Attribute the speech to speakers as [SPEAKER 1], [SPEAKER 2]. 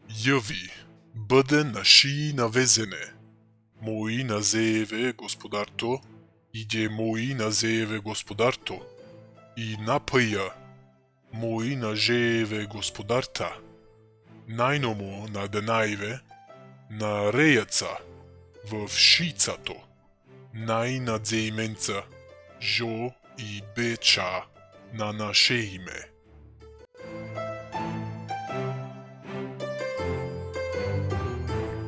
[SPEAKER 1] Јави, бъде наши навезене. Мои назееве господарто, иде мои назееве господарто. И напаја, мои нажееве господарта. Најномо на денајве, на рејаца, в шицато. Најнадзеименца, жо и беча на наше име.